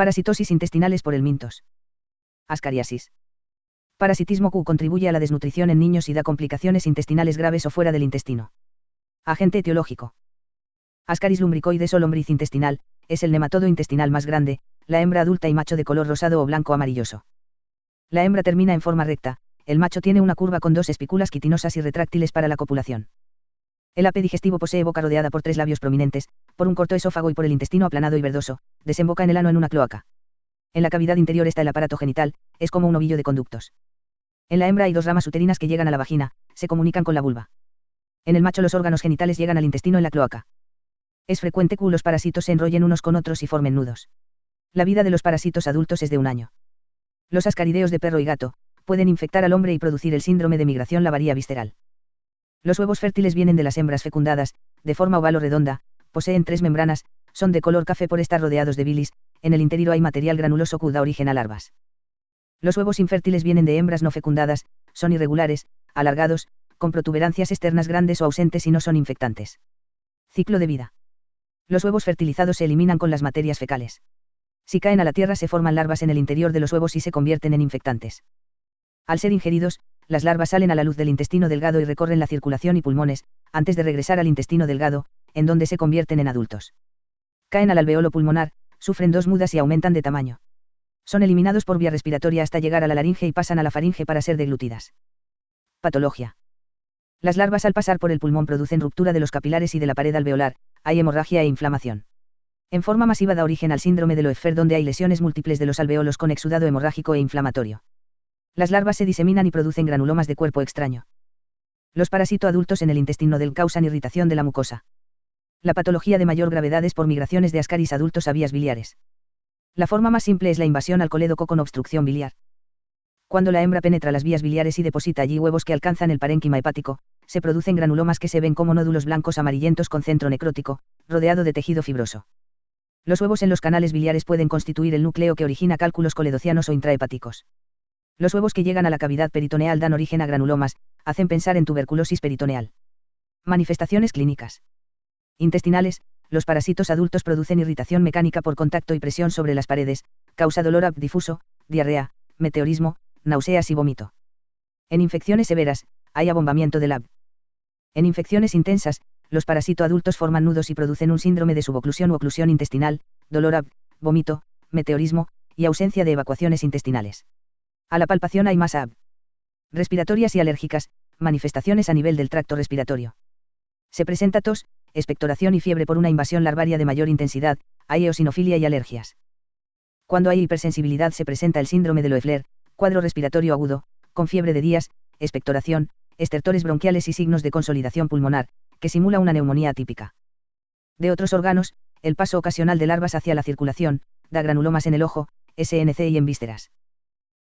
Parasitosis intestinales por helmintos. Ascariasis. Parasitismo Q contribuye a la desnutrición en niños y da complicaciones intestinales graves o fuera del intestino. Agente etiológico. Ascaris lumbricoides o lombriz intestinal, es el nematodo intestinal más grande, la hembra adulta y macho de color rosado o blanco amarilloso. La hembra termina en forma recta, el macho tiene una curva con 2 espículas quitinosas y retráctiles para la copulación. El ape digestivo posee boca rodeada por 3 labios prominentes, por un corto esófago y por el intestino aplanado y verdoso, desemboca en el ano en una cloaca. En la cavidad interior está el aparato genital, es como un ovillo de conductos. En la hembra hay 2 ramas uterinas que llegan a la vagina, se comunican con la vulva. En el macho los órganos genitales llegan al intestino en la cloaca. Es frecuente que los parásitos se enrollen unos con otros y formen nudos. La vida de los parásitos adultos es de 1 año. Los ascarideos de perro y gato pueden infectar al hombre y producir el síndrome de migración lavaría visceral. Los huevos fértiles vienen de las hembras fecundadas, de forma oval o redonda, poseen 3 membranas, son de color café por estar rodeados de bilis, en el interior hay material granuloso que da origen a larvas. Los huevos infértiles vienen de hembras no fecundadas, son irregulares, alargados, con protuberancias externas grandes o ausentes y no son infectantes. Ciclo de vida. Los huevos fertilizados se eliminan con las materias fecales. Si caen a la tierra se forman larvas en el interior de los huevos y se convierten en infectantes. Al ser ingeridos, las larvas salen a la luz del intestino delgado y recorren la circulación y pulmones, antes de regresar al intestino delgado, en donde se convierten en adultos. Caen al alveolo pulmonar, sufren 2 mudas y aumentan de tamaño. Son eliminados por vía respiratoria hasta llegar a la laringe y pasan a la faringe para ser deglutidas. Patología. Las larvas al pasar por el pulmón producen ruptura de los capilares y de la pared alveolar, hay hemorragia e inflamación. En forma masiva da origen al síndrome de Loeffler donde hay lesiones múltiples de los alveolos con exudado hemorrágico e inflamatorio. Las larvas se diseminan y producen granulomas de cuerpo extraño. Los parásitos adultos en el intestino del causan irritación de la mucosa. La patología de mayor gravedad es por migraciones de Ascaris adultos a vías biliares. La forma más simple es la invasión al colédoco con obstrucción biliar. Cuando la hembra penetra las vías biliares y deposita allí huevos que alcanzan el parénquima hepático, se producen granulomas que se ven como nódulos blancos amarillentos con centro necrótico, rodeado de tejido fibroso. Los huevos en los canales biliares pueden constituir el núcleo que origina cálculos coledocianos o intrahepáticos. Los huevos que llegan a la cavidad peritoneal dan origen a granulomas, hacen pensar en tuberculosis peritoneal. Manifestaciones clínicas. Intestinales, los parásitos adultos producen irritación mecánica por contacto y presión sobre las paredes, causa dolor abdifuso, diarrea, meteorismo, náuseas y vómito. En infecciones severas, hay abombamiento del AB. En infecciones intensas, los parásitos adultos forman nudos y producen un síndrome de suboclusión u oclusión intestinal, dolor AB, vómito, meteorismo, y ausencia de evacuaciones intestinales. A la palpación hay masa AB. Respiratorias y alérgicas, manifestaciones a nivel del tracto respiratorio. Se presenta tos, expectoración y fiebre por una invasión larvaria de mayor intensidad, hay eosinofilia y alergias. Cuando hay hipersensibilidad se presenta el síndrome de Loeffler, cuadro respiratorio agudo, con fiebre de días, expectoración, estertores bronquiales y signos de consolidación pulmonar, que simula una neumonía atípica. De otros órganos, el paso ocasional de larvas hacia la circulación, da granulomas en el ojo, SNC y en vísceras.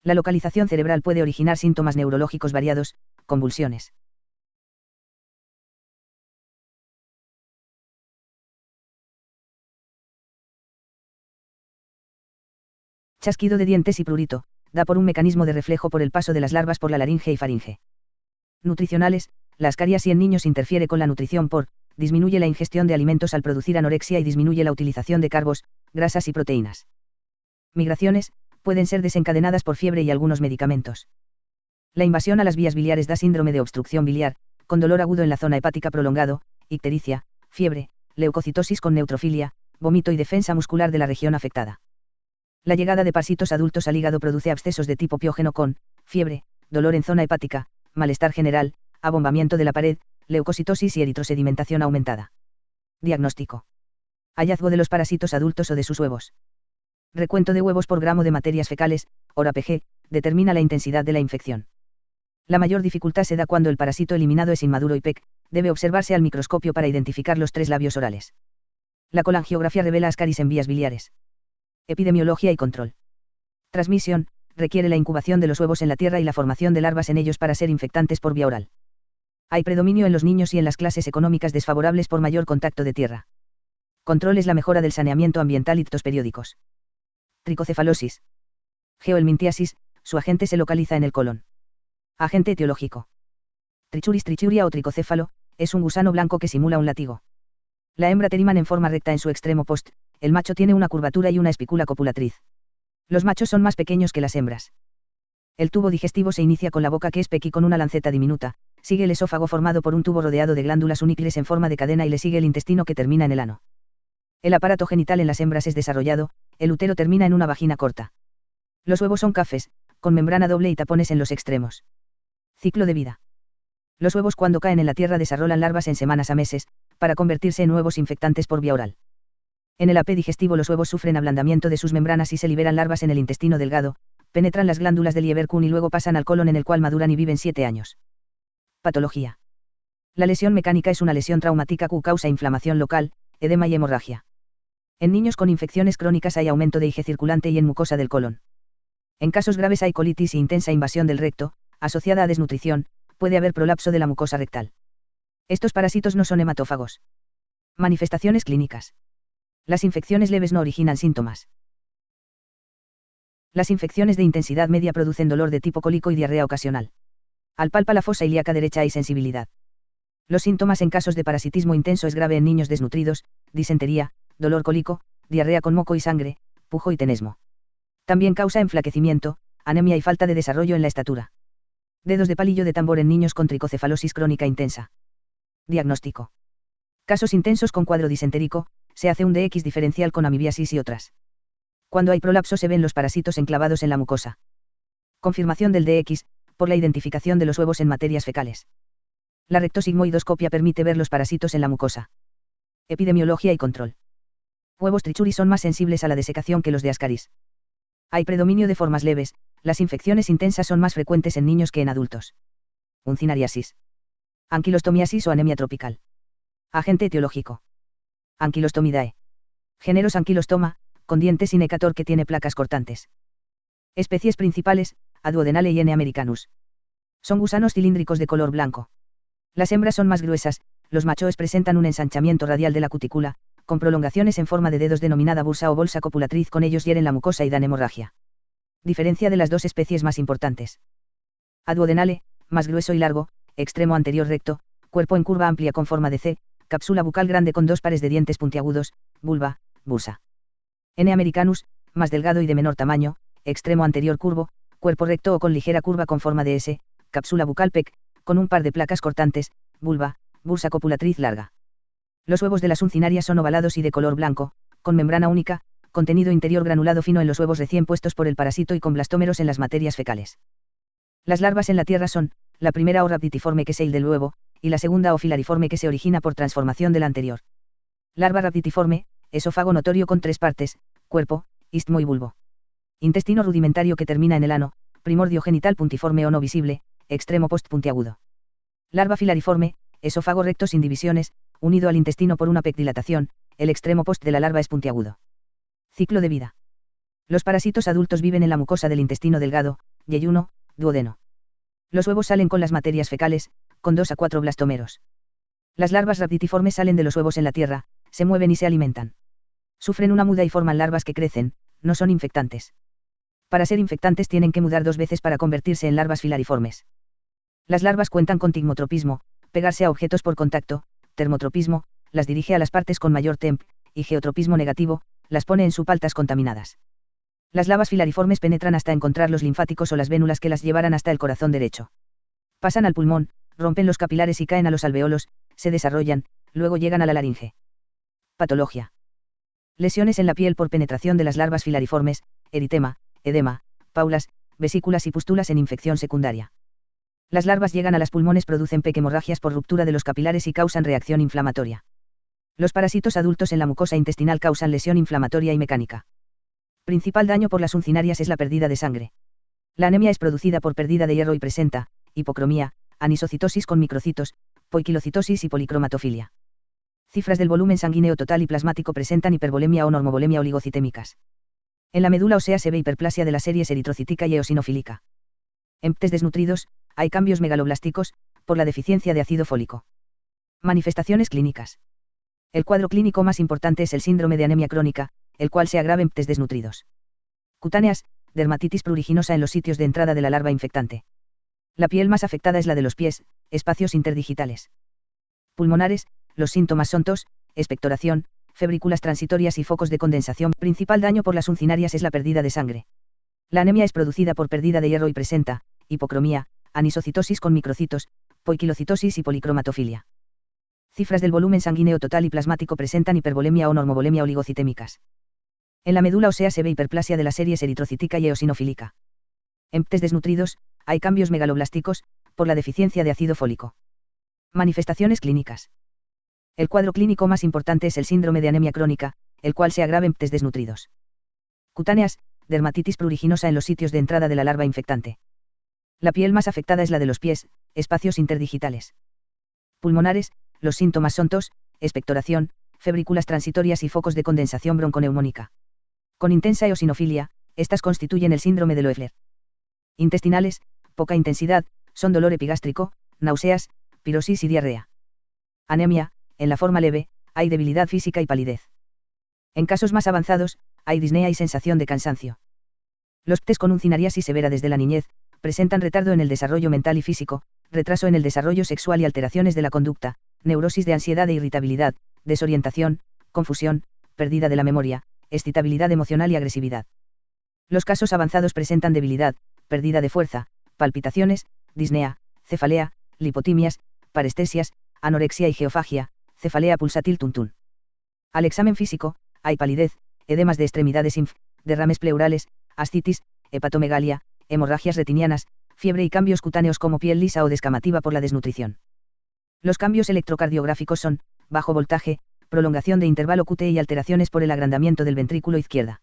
La localización cerebral puede originar síntomas neurológicos variados, convulsiones. Chasquido de dientes y prurito, da por un mecanismo de reflejo por el paso de las larvas por la laringe y faringe. Nutricionales, la ascariasis en niños interfiere con la nutrición disminuye la ingestión de alimentos al producir anorexia y disminuye la utilización de carbos, grasas y proteínas. Migraciones, pueden ser desencadenadas por fiebre y algunos medicamentos. La invasión a las vías biliares da síndrome de obstrucción biliar, con dolor agudo en la zona hepática prolongado, ictericia, fiebre, leucocitosis con neutrofilia, vómito y defensa muscular de la región afectada. La llegada de parásitos adultos al hígado produce abscesos de tipo piógeno con fiebre, dolor en zona hepática, malestar general, abombamiento de la pared, leucocitosis y eritrosedimentación aumentada. Diagnóstico. Hallazgo de los parásitos adultos o de sus huevos. Recuento de huevos por gramo de materias fecales, hora PG, determina la intensidad de la infección. La mayor dificultad se da cuando el parásito eliminado es inmaduro y PEC, debe observarse al microscopio para identificar los 3 labios orales. La colangiografía revela ascaris en vías biliares. Epidemiología y control. Transmisión, requiere la incubación de los huevos en la tierra y la formación de larvas en ellos para ser infectantes por vía oral. Hay predominio en los niños y en las clases económicas desfavorables por mayor contacto de tierra. Control es la mejora del saneamiento ambiental y tos periódicos. Tricocefalosis. Geohelmintiasis, su agente se localiza en el colon. Agente etiológico. Trichuris trichuria o tricocéfalo, es un gusano blanco que simula un látigo. La hembra teriman en forma recta en su extremo post, el macho tiene una curvatura y una espícula copulatriz. Los machos son más pequeños que las hembras. El tubo digestivo se inicia con la boca, que es pequeña, con una lanceta diminuta, sigue el esófago formado por un tubo rodeado de glándulas uníquiles en forma de cadena y le sigue el intestino, que termina en el ano. El aparato genital en las hembras es desarrollado, el útero termina en una vagina corta. Los huevos son cafés, con membrana doble y tapones en los extremos. Ciclo de vida. Los huevos, cuando caen en la tierra, desarrollan larvas en semanas a meses, para convertirse en huevos infectantes por vía oral. En el AP digestivo los huevos sufren ablandamiento de sus membranas y se liberan larvas en el intestino delgado, penetran las glándulas del Lieberkühn y luego pasan al colon, en el cual maduran y viven 7 años. Patología. La lesión mecánica es una lesión traumática que causa inflamación local, edema y hemorragia. En niños con infecciones crónicas hay aumento de IgE circulante y en mucosa del colon. En casos graves hay colitis y intensa invasión del recto, asociada a desnutrición, puede haber prolapso de la mucosa rectal. Estos parásitos no son hematófagos. Manifestaciones clínicas. Las infecciones leves no originan síntomas. Las infecciones de intensidad media producen dolor de tipo cólico y diarrea ocasional. Al palpa la fosa ilíaca derecha hay sensibilidad. Los síntomas en casos de parasitismo intenso es grave en niños desnutridos, disentería, dolor cólico, diarrea con moco y sangre, pujo y tenesmo. También causa enflaquecimiento, anemia y falta de desarrollo en la estatura. Dedos de palillo de tambor en niños con tricocefalosis crónica intensa. Diagnóstico. Casos intensos con cuadro disentérico, se hace un DX diferencial con amibiasis y otras. Cuando hay prolapso se ven los parásitos enclavados en la mucosa. Confirmación del DX, por la identificación de los huevos en materias fecales. La rectosigmoidoscopia permite ver los parásitos en la mucosa. Epidemiología y control. Huevos trichuri son más sensibles a la desecación que los de Ascaris. Hay predominio de formas leves, las infecciones intensas son más frecuentes en niños que en adultos. Uncinariasis. Anquilostomiasis o anemia tropical. Agente etiológico. Anquilostomidae. Géneros Anquilostoma, con dientes y necator que tiene placas cortantes. Especies principales, Aduodenale y N. americanus. Son gusanos cilíndricos de color blanco. Las hembras son más gruesas, los machos presentan un ensanchamiento radial de la cutícula, con prolongaciones en forma de dedos denominada bursa o bolsa copulatriz, con ellos hieren la mucosa y dan hemorragia. Diferencia de las dos especies más importantes. Aduodenale, más grueso y largo, extremo anterior recto, cuerpo en curva amplia con forma de C, cápsula bucal grande con 2 pares de dientes puntiagudos, vulva, bursa. N. americanus, más delgado y de menor tamaño, extremo anterior curvo, cuerpo recto o con ligera curva con forma de S, cápsula bucal pec, con un par de placas cortantes, vulva, bursa copulatriz larga. Los huevos de las uncinarias son ovalados y de color blanco, con membrana única, contenido interior granulado fino en los huevos recién puestos por el parásito y con blastómeros en las materias fecales. Las larvas en la tierra son, la primera o raptitiforme que seil del huevo, y la segunda o filariforme que se origina por transformación de la anterior. Larva raptitiforme, esófago notorio con 3 partes, cuerpo, istmo y bulbo. Intestino rudimentario que termina en el ano, primordio genital puntiforme o no visible, extremo postpuntiagudo. Larva filariforme, esófago recto sin divisiones, unido al intestino por una pecdilatación, el extremo post de la larva es puntiagudo. Ciclo de vida. Los parásitos adultos viven en la mucosa del intestino delgado, yeyuno, duodeno. Los huevos salen con las materias fecales, con 2 a 4 blastómeros. Las larvas raptitiformes salen de los huevos en la tierra, se mueven y se alimentan. Sufren una muda y forman larvas que crecen, no son infectantes. Para ser infectantes tienen que mudar 2 veces para convertirse en larvas filariformes. Las larvas cuentan con tigmotropismo, pegarse a objetos por contacto, termotropismo, las dirige a las partes con mayor temp, y geotropismo negativo, las pone en subpaltas contaminadas. Las larvas filariformes penetran hasta encontrar los linfáticos o las vénulas que las llevarán hasta el corazón derecho. Pasan al pulmón, rompen los capilares y caen a los alveolos, se desarrollan, luego llegan a la laringe. Patología. Lesiones en la piel por penetración de las larvas filariformes, eritema, edema, paulas, vesículas y pústulas en infección secundaria. Las larvas llegan a los pulmones, producen hemorragias por ruptura de los capilares y causan reacción inflamatoria. Los parásitos adultos en la mucosa intestinal causan lesión inflamatoria y mecánica. Principal daño por las uncinarias es la pérdida de sangre. La anemia es producida por pérdida de hierro y presenta hipocromía, anisocitosis con microcitos, poiquilocitosis y policromatofilia. Cifras del volumen sanguíneo total y plasmático presentan hipervolemia o normovolemia oligocitémicas. En la médula ósea se ve hiperplasia de las series eritrocítica y eosinofílica. En ptes desnutridos, hay cambios megaloblásticos, por la deficiencia de ácido fólico. Manifestaciones clínicas. El cuadro clínico más importante es el síndrome de anemia crónica, el cual se agrava en ptes desnutridos. Cutáneas, dermatitis pruriginosa en los sitios de entrada de la larva infectante. La piel más afectada es la de los pies, espacios interdigitales. Pulmonares, los síntomas son tos, expectoración, febrículas transitorias y focos de condensación. Principal daño por las uncinarias es la pérdida de sangre. La anemia es producida por pérdida de hierro y presenta hipocromía, anisocitosis con microcitos, poiquilocitosis y policromatofilia. Cifras del volumen sanguíneo total y plasmático presentan hipervolemia o normovolemia oligocitémicas. En la médula ósea se ve hiperplasia de las series eritrocítica y eosinofílica. En ptes desnutridos, hay cambios megaloblásticos, por la deficiencia de ácido fólico. Manifestaciones clínicas. El cuadro clínico más importante es el síndrome de anemia crónica, el cual se agrava en ptes desnutridos. Cutáneas, dermatitis pruriginosa en los sitios de entrada de la larva infectante. La piel más afectada es la de los pies, espacios interdigitales. Pulmonares, los síntomas son tos, expectoración, febrículas transitorias y focos de condensación bronconeumónica. Con intensa eosinofilia, estas constituyen el síndrome de Loeffler. Intestinales, poca intensidad, son dolor epigástrico, náuseas, pirosis y diarrea. Anemia, en la forma leve, hay debilidad física y palidez. En casos más avanzados, hay disnea y sensación de cansancio. Los ptes con uncinariasis severa desde la niñez, presentan retardo en el desarrollo mental y físico, retraso en el desarrollo sexual y alteraciones de la conducta, neurosis de ansiedad e irritabilidad, desorientación, confusión, pérdida de la memoria, excitabilidad emocional y agresividad. Los casos avanzados presentan debilidad, pérdida de fuerza, palpitaciones, disnea, cefalea, lipotimias, parestesias, anorexia y geofagia, cefalea pulsátil tuntún. Al examen físico, hay palidez, edemas de extremidades derrames pleurales, ascitis, hepatomegalia, hemorragias retinianas, fiebre y cambios cutáneos como piel lisa o descamativa por la desnutrición. Los cambios electrocardiográficos son, bajo voltaje, prolongación de intervalo QT y alteraciones por el agrandamiento del ventrículo izquierda.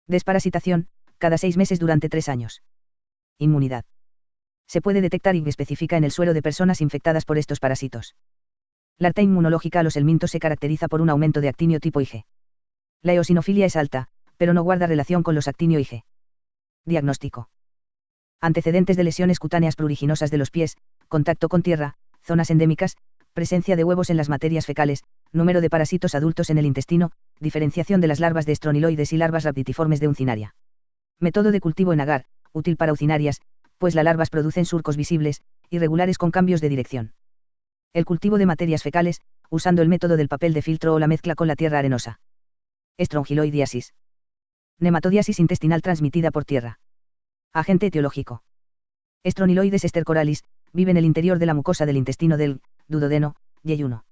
Desparasitación, cada 6 meses durante 3 años. Inmunidad. Se puede detectar y especifica en el suero de personas infectadas por estos parásitos. La alerta inmunológica a los helmintos se caracteriza por un aumento de actinio tipo Ig. La eosinofilia es alta, pero no guarda relación con los actinio Ig. Diagnóstico. Antecedentes de lesiones cutáneas pruriginosas de los pies, contacto con tierra, zonas endémicas, presencia de huevos en las materias fecales, número de parásitos adultos en el intestino, diferenciación de las larvas de estroniloides y larvas rhabditiformes de uncinaria. Método de cultivo en agar, útil para ucinarias, pues las larvas producen surcos visibles, irregulares con cambios de dirección. El cultivo de materias fecales, usando el método del papel de filtro o la mezcla con la tierra arenosa. Estrongiloidiasis. Nematodiasis intestinal transmitida por tierra. Agente etiológico. Estroniloides estercoralis, vive en el interior de la mucosa del intestino del duodeno, yeyuno.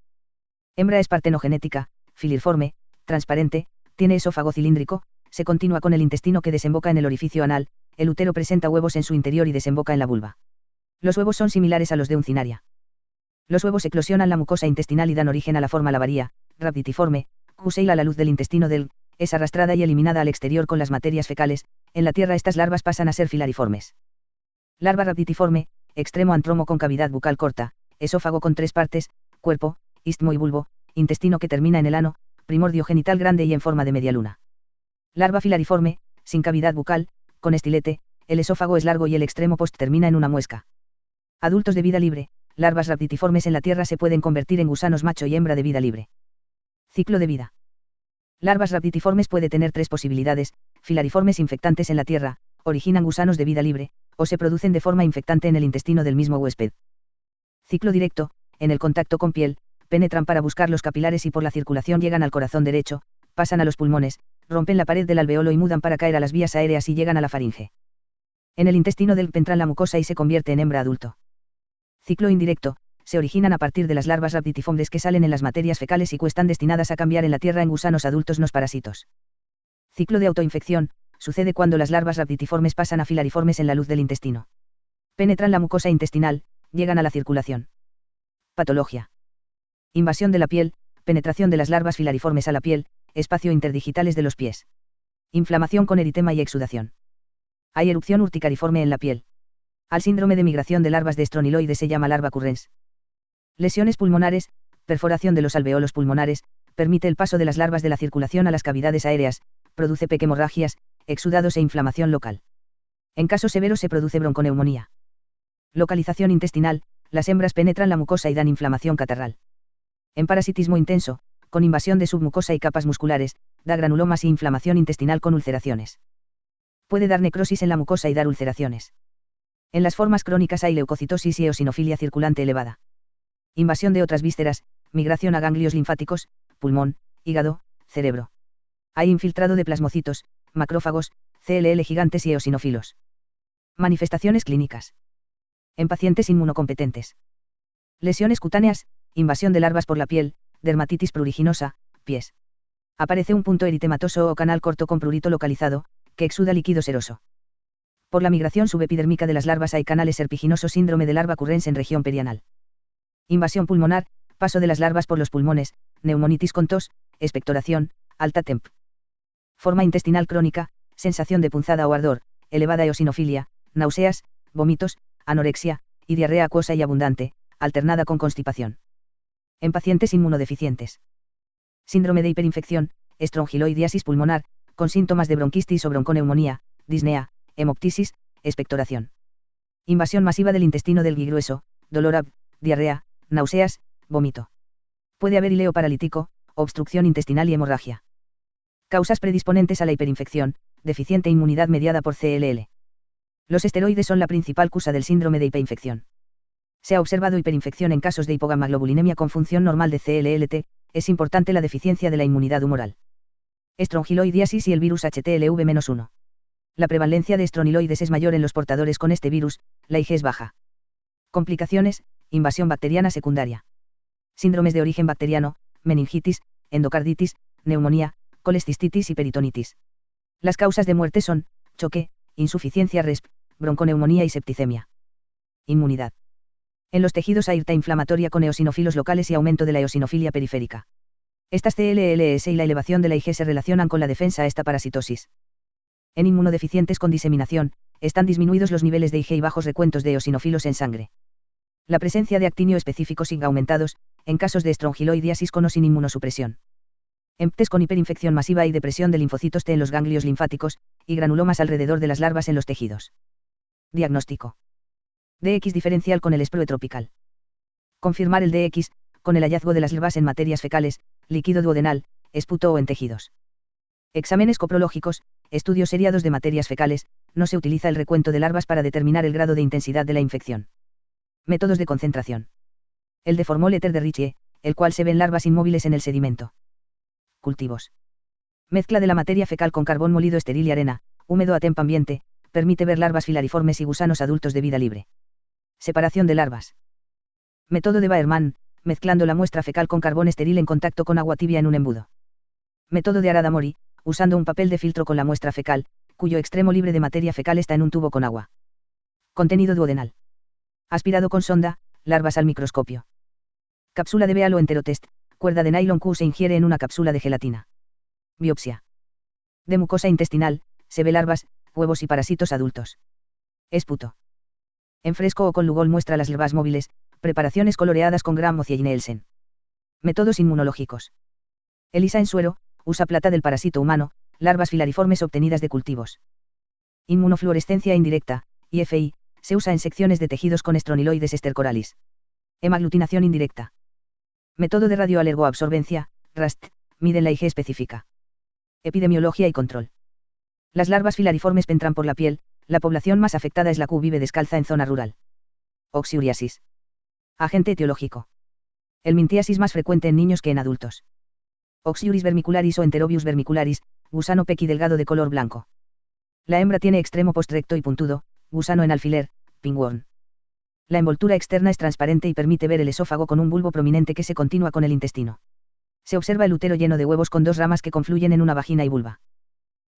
Hembra es partenogenética, filiforme, transparente, tiene esófago cilíndrico, se continúa con el intestino que desemboca en el orificio anal, el útero presenta huevos en su interior y desemboca en la vulva. Los huevos son similares a los de uncinaria. Los huevos eclosionan la mucosa intestinal y dan origen a la forma lavaría, rhabditiforme, cuseila. La luz del intestino del es arrastrada y eliminada al exterior con las materias fecales. En la tierra estas larvas pasan a ser filariformes. Larva rhabditiforme, extremo antromo con cavidad bucal corta, esófago con 3 partes, cuerpo, istmo y bulbo, intestino que termina en el ano, primordio genital grande y en forma de media luna. Larva filariforme, sin cavidad bucal, con estilete, el esófago es largo y el extremo post termina en una muesca. Adultos de vida libre, larvas rhabditiformes en la tierra se pueden convertir en gusanos macho y hembra de vida libre. Ciclo de vida. Larvas rhabditiformes puede tener 3 posibilidades: filariformes infectantes en la tierra, originan gusanos de vida libre, o se producen de forma infectante en el intestino del mismo huésped. Ciclo directo, en el contacto con piel, penetran para buscar los capilares y por la circulación llegan al corazón derecho, pasan a los pulmones, rompen la pared del alveolo y mudan para caer a las vías aéreas y llegan a la faringe. En el intestino del entran la mucosa y se convierte en hembra adulto. Ciclo indirecto, se originan a partir de las larvas rhabditiformes que salen en las materias fecales y están destinadas a cambiar en la tierra en gusanos adultos no parásitos. Ciclo de autoinfección, sucede cuando las larvas rhabditiformes pasan a filariformes en la luz del intestino. Penetran la mucosa intestinal, llegan a la circulación. Patología. Invasión de la piel, penetración de las larvas filariformes a la piel, espacio interdigitales de los pies. Inflamación con eritema y exudación. Hay erupción urticariforme en la piel. Al síndrome de migración de larvas de estroniloides se llama larva currens. Lesiones pulmonares, perforación de los alveolos pulmonares, permite el paso de las larvas de la circulación a las cavidades aéreas, produce pequemorragias, exudados e inflamación local. En casos severos se produce bronconeumonía. Localización intestinal, las hembras penetran la mucosa y dan inflamación catarral. En parasitismo intenso, con invasión de submucosa y capas musculares, da granulomas y inflamación intestinal con ulceraciones. Puede dar necrosis en la mucosa y dar ulceraciones. En las formas crónicas hay leucocitosis y eosinofilia circulante elevada. Invasión de otras vísceras, migración a ganglios linfáticos, pulmón, hígado, cerebro. Hay infiltrado de plasmocitos, macrófagos, CLL gigantes y eosinófilos. Manifestaciones clínicas. En pacientes inmunocompetentes. Lesiones cutáneas, invasión de larvas por la piel, dermatitis pruriginosa, pies. Aparece un punto eritematoso o canal corto con prurito localizado, que exuda líquido seroso. Por la migración subepidérmica de las larvas hay canales serpiginosos, síndrome de larva currens en región perianal. Invasión pulmonar, paso de las larvas por los pulmones, neumonitis con tos, expectoración, alta temp. Forma intestinal crónica, sensación de punzada o ardor, elevada eosinofilia, náuseas, vómitos, anorexia, y diarrea acuosa y abundante, alternada con constipación. En pacientes inmunodeficientes. Síndrome de hiperinfección, estrongiloidiasis pulmonar, con síntomas de bronquistis o bronconeumonía, disnea, hemoptisis, expectoración. Invasión masiva del intestino delgado y grueso, dolor diarrea, náuseas, vómito. Puede haber hileo paralítico, obstrucción intestinal y hemorragia. Causas predisponentes a la hiperinfección, deficiente inmunidad mediada por CLL. Los esteroides son la principal causa del síndrome de hiperinfección. Se ha observado hiperinfección en casos de hipogammaglobulinemia con función normal de CLLT, es importante la deficiencia de la inmunidad humoral. Estrongiloidiasis y el virus HTLV-1. La prevalencia de estroniloides es mayor en los portadores con este virus, la IG es baja. Complicaciones, invasión bacteriana secundaria. Síndromes de origen bacteriano, meningitis, endocarditis, neumonía, colecistitis y peritonitis. Las causas de muerte son, choque, insuficiencia RESP, bronconeumonía y septicemia. Inmunidad. En los tejidos hay airta inflamatoria con eosinófilos locales y aumento de la eosinofilia periférica. Estas CLLS y la elevación de la IG se relacionan con la defensa a esta parasitosis. En inmunodeficientes con diseminación, están disminuidos los niveles de IG y bajos recuentos de eosinófilos en sangre. La presencia de actinio específicos y aumentados, en casos de estrongiloidiasis con o sin inmunosupresión. En PTES con hiperinfección masiva y depresión de linfocitos T en los ganglios linfáticos, y granulomas alrededor de las larvas en los tejidos. Diagnóstico. DX diferencial con el SPROE tropical. Confirmar el DX, con el hallazgo de las larvas en materias fecales, líquido duodenal, esputo o en tejidos. Exámenes coprológicos, estudios seriados de materias fecales, no se utiliza el recuento de larvas para determinar el grado de intensidad de la infección. Métodos de concentración. El de formol éter de Ritchie, el cual se ven larvas inmóviles en el sedimento. Cultivos. Mezcla de la materia fecal con carbón molido estéril y arena, húmedo a temp ambiente, permite ver larvas filariformes y gusanos adultos de vida libre. Separación de larvas. Método de Baermann, mezclando la muestra fecal con carbón estéril en contacto con agua tibia en un embudo. Método de Arada-Mori, usando un papel de filtro con la muestra fecal, cuyo extremo libre de materia fecal está en un tubo con agua. Contenido duodenal. Aspirado con sonda, larvas al microscopio. Cápsula de Beal o enterotest, cuerda de nylon Q se ingiere en una cápsula de gelatina. Biopsia. De mucosa intestinal, se ve larvas, huevos y parásitos adultos. Esputo. En fresco o con Lugol muestra las larvas móviles, preparaciones coloreadas con Gram o Cieinelsen. Métodos inmunológicos. ELISA en suero, usa plata del parásito humano, larvas filariformes obtenidas de cultivos. Inmunofluorescencia indirecta, IFI, se usa en secciones de tejidos con estroniloides estercoralis. Hemaglutinación indirecta. Método de radioalergoabsorbencia, RAST, miden la IG específica. Epidemiología y control. Las larvas filariformes penetran por la piel, la población más afectada es la Q vive descalza en zona rural. Oxiuriasis. Agente etiológico. El mintiasis más frecuente en niños que en adultos. Oxiuris vermicularis o Enterobius vermicularis, gusano pequi delgado de color blanco. La hembra tiene extremo postrecto y puntudo, gusano en alfiler, pinworm. La envoltura externa es transparente y permite ver el esófago con un bulbo prominente que se continúa con el intestino. Se observa el útero lleno de huevos con dos ramas que confluyen en una vagina y vulva.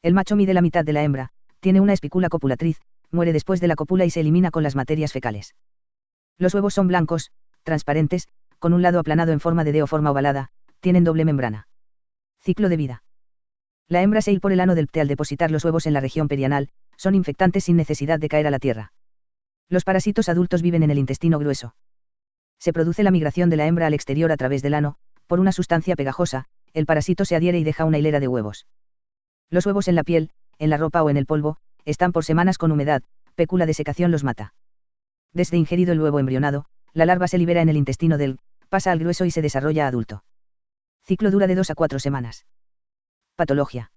El macho mide la mitad de la hembra, tiene una espícula copulatriz, muere después de la cópula y se elimina con las materias fecales. Los huevos son blancos, transparentes, con un lado aplanado en forma de D o forma ovalada, tienen doble membrana. Ciclo de vida. La hembra se hila por el ano del pte al depositar los huevos en la región perianal, son infectantes sin necesidad de caer a la tierra. Los parásitos adultos viven en el intestino grueso. Se produce la migración de la hembra al exterior a través del ano, por una sustancia pegajosa, el parásito se adhiere y deja una hilera de huevos. Los huevos en la piel, en la ropa o en el polvo, están por semanas con humedad, pécula de secación los mata. Desde ingerido el huevo embrionado, la larva se libera en el intestino pasa al grueso y se desarrolla adulto. Ciclo dura de 2 a 4 semanas. Patología.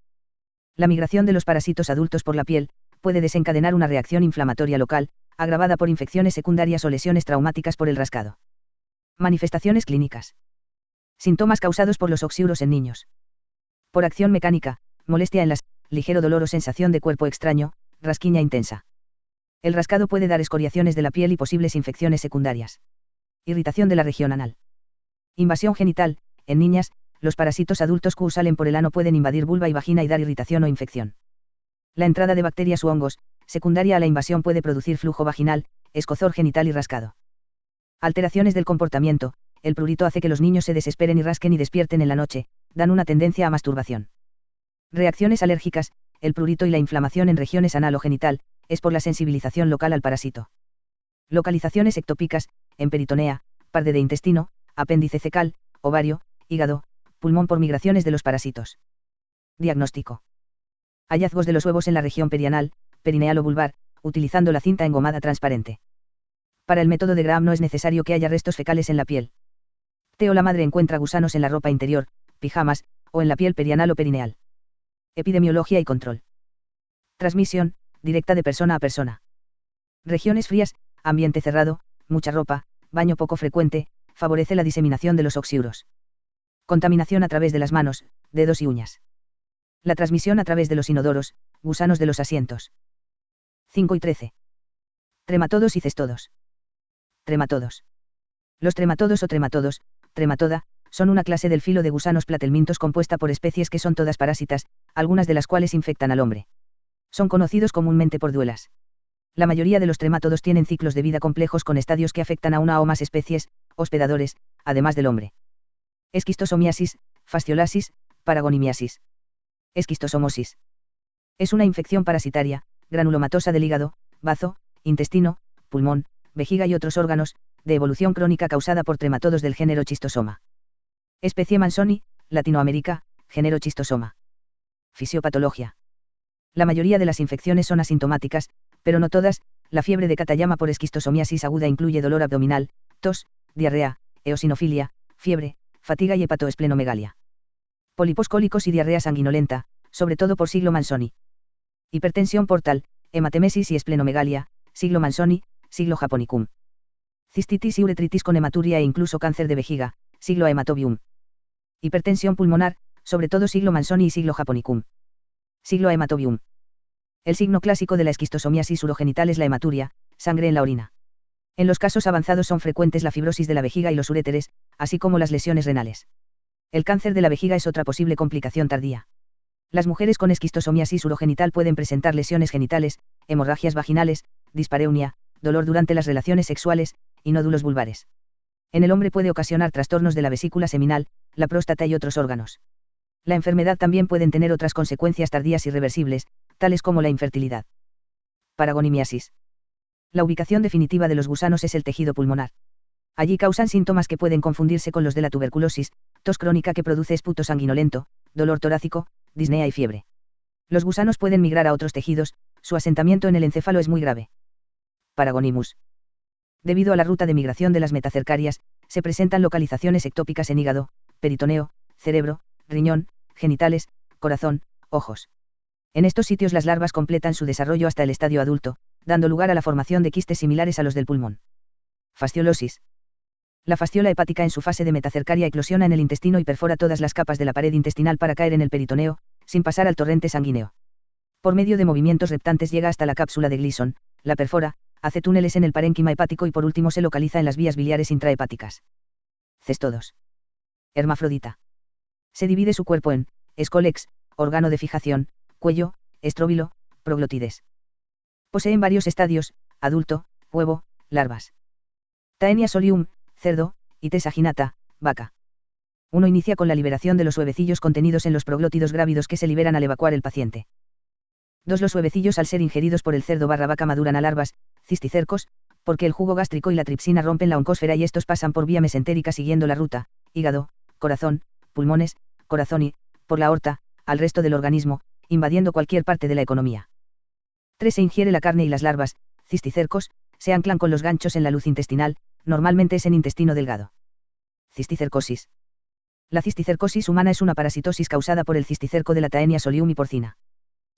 La migración de los parásitos adultos por la piel, puede desencadenar una reacción inflamatoria local, agravada por infecciones secundarias o lesiones traumáticas por el rascado. Manifestaciones clínicas. Síntomas causados por los oxiuros en niños. Por acción mecánica, molestia en las, ligero dolor o sensación de cuerpo extraño, rasquiña intensa. El rascado puede dar escoriaciones de la piel y posibles infecciones secundarias. Irritación de la región anal. Invasión genital. En niñas, los parásitos adultos que salen por el ano pueden invadir vulva y vagina y dar irritación o infección. La entrada de bacterias u hongos, secundaria a la invasión, puede producir flujo vaginal, escozor genital y rascado. Alteraciones del comportamiento. El prurito hace que los niños se desesperen y rasquen y despierten en la noche, dan una tendencia a masturbación. Reacciones alérgicas. El prurito y la inflamación en regiones anal o genital, es por la sensibilización local al parásito. Localizaciones ectópicas. En peritonea, parte de intestino, apéndice cecal, ovario, hígado, pulmón por migraciones de los parásitos. Diagnóstico. Hallazgos de los huevos en la región perianal, perineal o vulvar, utilizando la cinta engomada transparente. Para el método de Graham no es necesario que haya restos fecales en la piel. T o la madre encuentra gusanos en la ropa interior, pijamas, o en la piel perianal o perineal. Epidemiología y control. Transmisión, directa de persona a persona. Regiones frías, ambiente cerrado, mucha ropa, baño poco frecuente, favorece la diseminación de los oxiuros. Contaminación a través de las manos, dedos y uñas. La transmisión a través de los inodoros, gusanos de los asientos. 5 y 13. Trematodos y cestodos. Trematodos. Los trematodos o trematodos, trematoda, son una clase del filo de gusanos platelmintos compuesta por especies que son todas parásitas, algunas de las cuales infectan al hombre. Son conocidos comúnmente por duelas. La mayoría de los tremátodos tienen ciclos de vida complejos con estadios que afectan a una o más especies, hospedadores, además del hombre. Esquistosomiasis, fasciolasis, paragonimiasis. Esquistosomosis. Es una infección parasitaria, granulomatosa del hígado, bazo, intestino, pulmón, vejiga y otros órganos, de evolución crónica causada por trematodos del género Schistosoma. Especie Mansoni, Latinoamérica, género Schistosoma. Fisiopatología. La mayoría de las infecciones son asintomáticas, pero no todas. La fiebre de Katayama por esquistosomiasis aguda incluye dolor abdominal, tos, diarrea, eosinofilia, fiebre, fatiga y hepatoesplenomegalia. Pólipos cólicos y diarrea sanguinolenta, sobre todo por siglo Mansoni. Hipertensión portal, hematemesis y esplenomegalia, siglo Mansoni, siglo Japonicum. Cistitis y uretritis con hematuria e incluso cáncer de vejiga, siglo Hematobium. Hipertensión pulmonar, sobre todo siglo Mansoni y siglo Japonicum. Siglo Hematobium. El signo clásico de la esquistosomiasis urogenital es la hematuria, sangre en la orina. En los casos avanzados son frecuentes la fibrosis de la vejiga y los uréteres, así como las lesiones renales. El cáncer de la vejiga es otra posible complicación tardía. Las mujeres con esquistosomiasis urogenital pueden presentar lesiones genitales, hemorragias vaginales, dispareunia, dolor durante las relaciones sexuales, y nódulos vulvares. En el hombre puede ocasionar trastornos de la vesícula seminal, la próstata y otros órganos. La enfermedad también pueden tener otras consecuencias tardías irreversibles, tales como la infertilidad. Paragonimiasis. La ubicación definitiva de los gusanos es el tejido pulmonar. Allí causan síntomas que pueden confundirse con los de la tuberculosis, tos crónica que produce esputo sanguinolento, dolor torácico, disnea y fiebre. Los gusanos pueden migrar a otros tejidos, su asentamiento en el encéfalo es muy grave. Paragonimus. Debido a la ruta de migración de las metacercarias, se presentan localizaciones ectópicas en hígado, peritoneo, cerebro, riñón, genitales, corazón, ojos. En estos sitios las larvas completan su desarrollo hasta el estadio adulto, dando lugar a la formación de quistes similares a los del pulmón. Fasciolosis. La fasciola hepática en su fase de metacercaria eclosiona en el intestino y perfora todas las capas de la pared intestinal para caer en el peritoneo, sin pasar al torrente sanguíneo. Por medio de movimientos reptantes llega hasta la cápsula de Gleason, la perfora, hace túneles en el parénquima hepático y por último se localiza en las vías biliares intrahepáticas. Cestodos. Hermafrodita. Se divide su cuerpo en escólex, órgano de fijación, cuello, estróbilo, proglotides. Poseen varios estadios, adulto, huevo, larvas. Taenia solium, cerdo, y T. saginata, vaca. Uno inicia con la liberación de los huevecillos contenidos en los proglótidos grávidos que se liberan al evacuar el paciente. 2. Los huevecillos al ser ingeridos por el cerdo/vaca maduran a larvas, cisticercos, porque el jugo gástrico y la tripsina rompen la oncósfera y estos pasan por vía mesentérica siguiendo la ruta, hígado, corazón, pulmones, corazón y, por la aorta, al resto del organismo, invadiendo cualquier parte de la economía. 3. Se ingiere la carne y las larvas, cisticercos, se anclan con los ganchos en la luz intestinal, normalmente es en intestino delgado. Cisticercosis. La cisticercosis humana es una parasitosis causada por el cisticerco de la Taenia solium y porcina.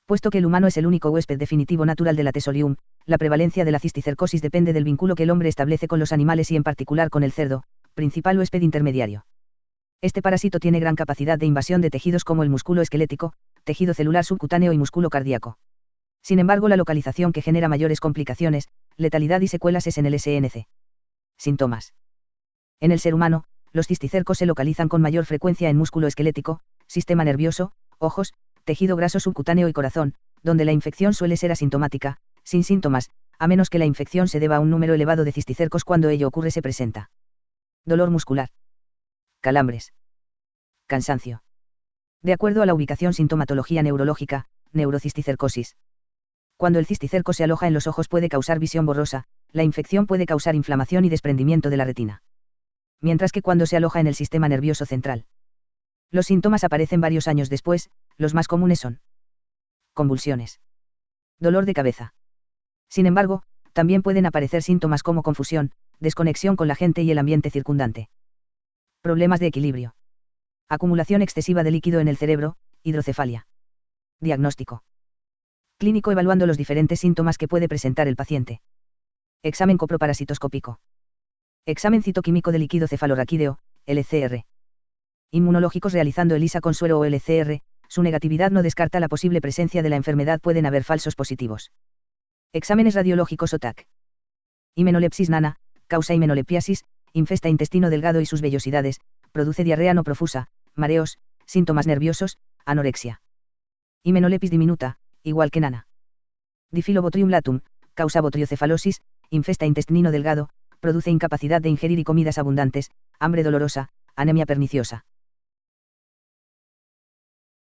Puesto que el humano es el único huésped definitivo natural de la T. solium, la prevalencia de la cisticercosis depende del vínculo que el hombre establece con los animales y en particular con el cerdo, principal huésped intermediario. Este parásito tiene gran capacidad de invasión de tejidos como el músculo esquelético, tejido celular subcutáneo y músculo cardíaco. Sin embargo, la localización que genera mayores complicaciones, letalidad y secuelas es en el SNC. Síntomas. En el ser humano, los cisticercos se localizan con mayor frecuencia en músculo esquelético, sistema nervioso, ojos, tejido graso subcutáneo y corazón, donde la infección suele ser asintomática, sin síntomas, a menos que la infección se deba a un número elevado de cisticercos. Cuando ello ocurre se presenta dolor muscular, calambres, cansancio. De acuerdo a la ubicación, sintomatología neurológica, neurocisticercosis. Cuando el cisticerco se aloja en los ojos puede causar visión borrosa, la infección puede causar inflamación y desprendimiento de la retina. Mientras que cuando se aloja en el sistema nervioso central, los síntomas aparecen varios años después. Los más comunes son convulsiones, dolor de cabeza. Sin embargo, también pueden aparecer síntomas como confusión, desconexión con la gente y el ambiente circundante. Problemas de equilibrio. Acumulación excesiva de líquido en el cerebro, hidrocefalia. Diagnóstico clínico, evaluando los diferentes síntomas que puede presentar el paciente. Examen coproparasitoscópico. Examen citoquímico de líquido cefalorraquídeo, LCR. Inmunológicos, realizando ELISA con suero o LCR, su negatividad no descarta la posible presencia de la enfermedad, pueden haber falsos positivos. Exámenes radiológicos o TAC. Himenolepsis nana, causa himenolepiasis, infesta intestino delgado y sus vellosidades, produce diarrea no profusa, mareos, síntomas nerviosos, anorexia. Himenolepis diminuta, igual que nana. Difilobotrium latum, causa botriocefalosis, infesta intestino delgado, produce incapacidad de ingerir y comidas abundantes, hambre dolorosa, anemia perniciosa.